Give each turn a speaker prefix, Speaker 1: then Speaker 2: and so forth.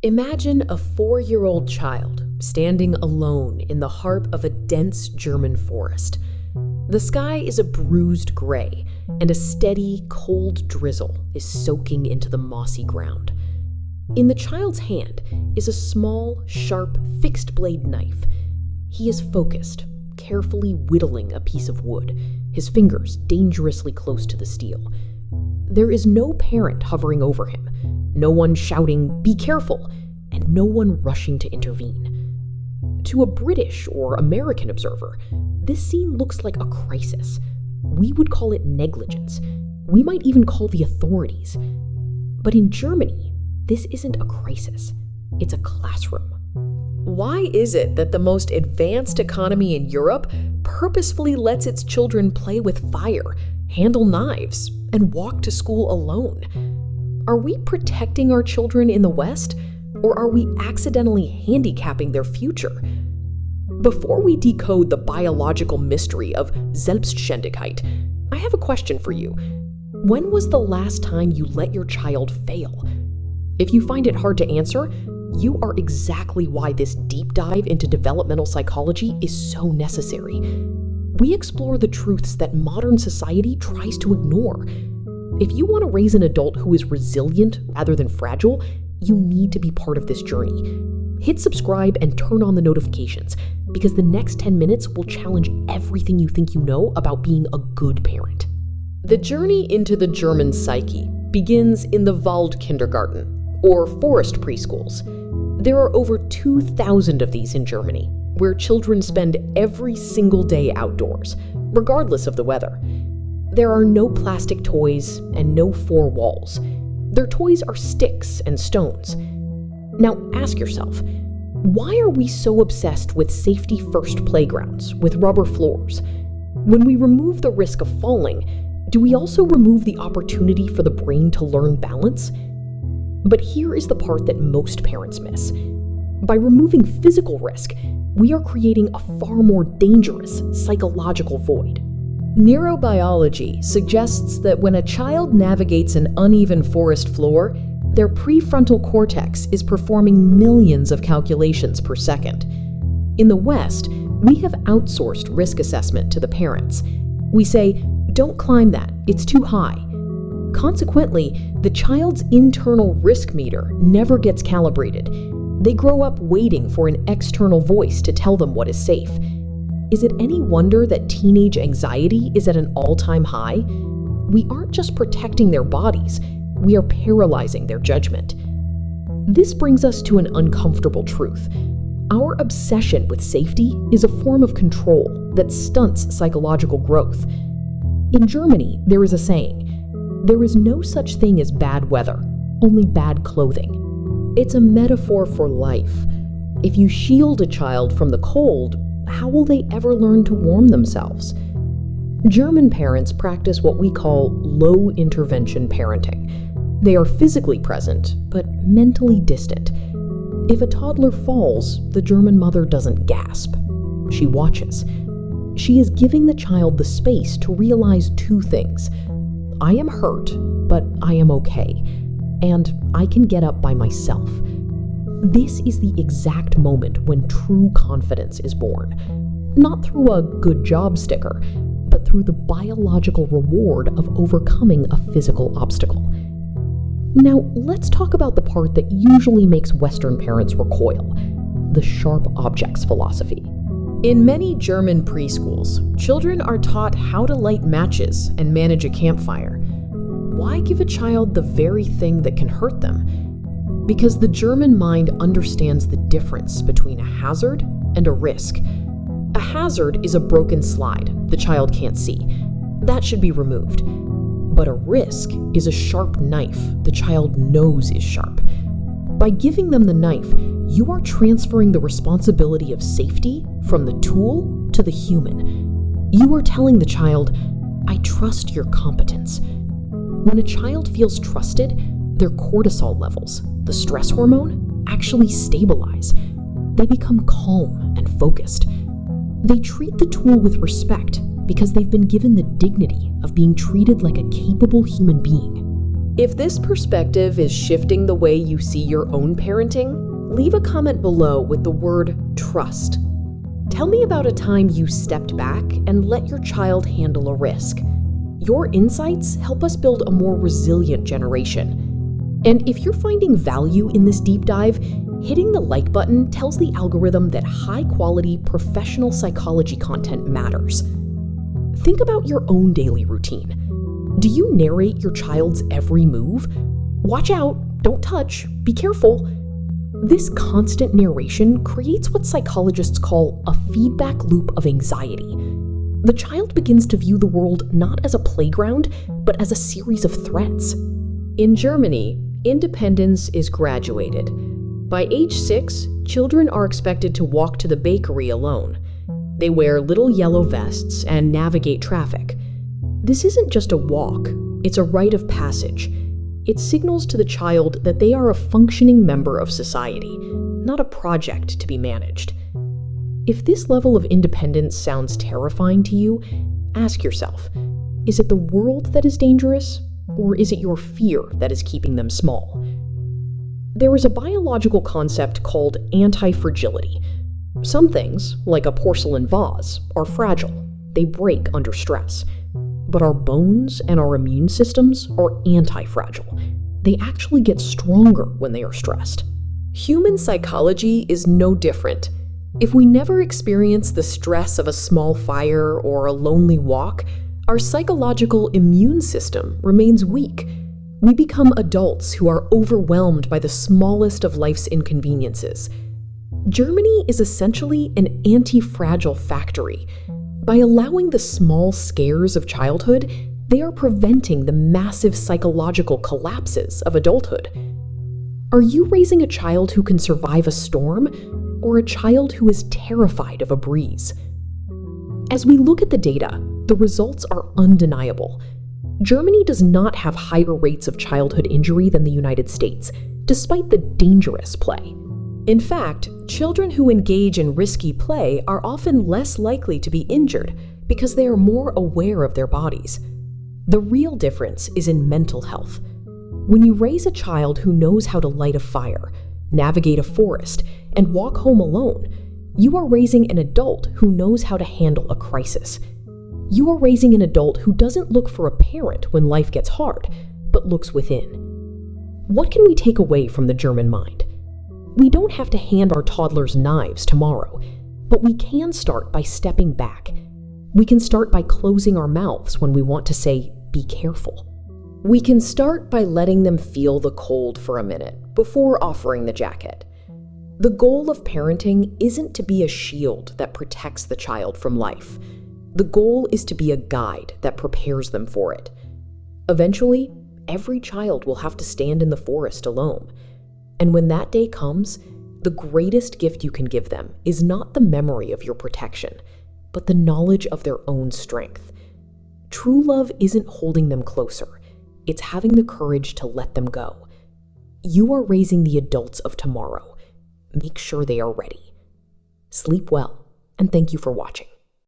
Speaker 1: Imagine a 4-year-old child standing alone in the heart of a dense German forest. The sky is a bruised gray, and a steady, cold drizzle is soaking into the mossy ground. In the child's hand is a small, sharp, fixed-blade knife. He is focused, carefully whittling a piece of wood, his fingers dangerously close to the steel. There is no parent hovering over him, no one shouting, "Be careful!" and no one rushing to intervene. To a British or American observer, this scene looks like a crisis. We would call it negligence. We might even call the authorities. But in Germany, this isn't a crisis. It's a classroom. Why is it that the most advanced economy in Europe purposefully lets its children play with fire, handle knives, and walk to school alone? Are we protecting our children in the West, or are we accidentally handicapping their future? Before we decode the biological mystery of Selbstständigkeit, I have a question for you. When was the last time you let your child fail? If you find it hard to answer, you are exactly why this deep dive into developmental psychology is so necessary. We explore the truths that modern society tries to ignore. If you want to raise an adult who is resilient rather than fragile, you need to be part of this journey. Hit subscribe and turn on the notifications, because the next 10 minutes will challenge everything you think you know about being a good parent. The journey into the German psyche begins in the Waldkindergarten, or forest preschools. There are over 2,000 of these in Germany, where children spend every single day outdoors, regardless of the weather. There are no plastic toys and no four walls. Their toys are sticks and stones. Now ask yourself, why are we so obsessed with safety-first playgrounds with rubber floors? When we remove the risk of falling, do we also remove the opportunity for the brain to learn balance? But here is the part that most parents miss. By removing physical risk, we are creating a far more dangerous psychological void. Neurobiology suggests that when a child navigates an uneven forest floor, their prefrontal cortex is performing millions of calculations per second. In the West, we have outsourced risk assessment to the parents. We say, "Don't climb that, it's too high." Consequently, the child's internal risk meter never gets calibrated. They grow up waiting for an external voice to tell them what is safe. Is it any wonder that teenage anxiety is at an all-time high? We aren't just protecting their bodies, we are paralyzing their judgment. This brings us to an uncomfortable truth. Our obsession with safety is a form of control that stunts psychological growth. In Germany, there is a saying, "There is no such thing as bad weather, only bad clothing." It's a metaphor for life. If you shield a child from the cold, how will they ever learn to warm themselves? German parents practice what we call low-intervention parenting. They are physically present, but mentally distant. If a toddler falls, the German mother doesn't gasp. She watches. She is giving the child the space to realize two things. I am hurt, but I am okay, and I can get up by myself. This is the exact moment when true confidence is born. Not through a good job sticker, but through the biological reward of overcoming a physical obstacle. Now, let's talk about the part that usually makes Western parents recoil, the sharp objects philosophy. In many German preschools, children are taught how to light matches and manage a campfire. Why give a child the very thing that can hurt them? Because the German mind understands the difference between a hazard and a risk. A hazard is a broken slide the child can't see. That should be removed. But a risk is a sharp knife the child knows is sharp. By giving them the knife, you are transferring the responsibility of safety from the tool to the human. You are telling the child, "I trust your competence." When a child feels trusted, their cortisol levels, the stress hormone, actually stabilize. They become calm and focused. They treat the tool with respect because they've been given the dignity of being treated like a capable human being. If this perspective is shifting the way you see your own parenting, leave a comment below with the word trust. Tell me about a time you stepped back and let your child handle a risk. Your insights help us build a more resilient generation. And if you're finding value in this deep dive, hitting the like button tells the algorithm that high-quality professional psychology content matters. Think about your own daily routine. Do you narrate your child's every move? Watch out, don't touch, be careful. This constant narration creates what psychologists call a feedback loop of anxiety. The child begins to view the world not as a playground, but as a series of threats. In Germany, independence is graduated. By age 6, children are expected to walk to the bakery alone. They wear little yellow vests and navigate traffic. This isn't just a walk, it's a rite of passage. It signals to the child that they are a functioning member of society, not a project to be managed. If this level of independence sounds terrifying to you, ask yourself, is it the world that is dangerous, or is it your fear that is keeping them small? There is a biological concept called anti-fragility. Some things, like a porcelain vase, are fragile. They break under stress. But our bones and our immune systems are anti-fragile. They actually get stronger when they are stressed. Human psychology is no different. If we never experience the stress of a small fire or a lonely walk, our psychological immune system remains weak. We become adults who are overwhelmed by the smallest of life's inconveniences. Germany is essentially an anti-fragile factory. By allowing the small scares of childhood, they are preventing the massive psychological collapses of adulthood. Are you raising a child who can survive a storm, or a child who is terrified of a breeze? As we look at the data, the results are undeniable. Germany does not have higher rates of childhood injury than the United States, despite the dangerous play. In fact, children who engage in risky play are often less likely to be injured because they are more aware of their bodies. The real difference is in mental health. When you raise a child who knows how to light a fire, navigate a forest, and walk home alone, you are raising an adult who knows how to handle a crisis. You are raising an adult who doesn't look for a parent when life gets hard, but looks within. What can we take away from the German mind? We don't have to hand our toddlers knives tomorrow, but we can start by stepping back. We can start by closing our mouths when we want to say, be careful. We can start by letting them feel the cold for a minute before offering the jacket. The goal of parenting isn't to be a shield that protects the child from life. The goal is to be a guide that prepares them for it. Eventually, every child will have to stand in the forest alone. And when that day comes, the greatest gift you can give them is not the memory of your protection, but the knowledge of their own strength. True love isn't holding them closer. It's having the courage to let them go. You are raising the adults of tomorrow. Make sure they are ready. Sleep well, and thank you for watching.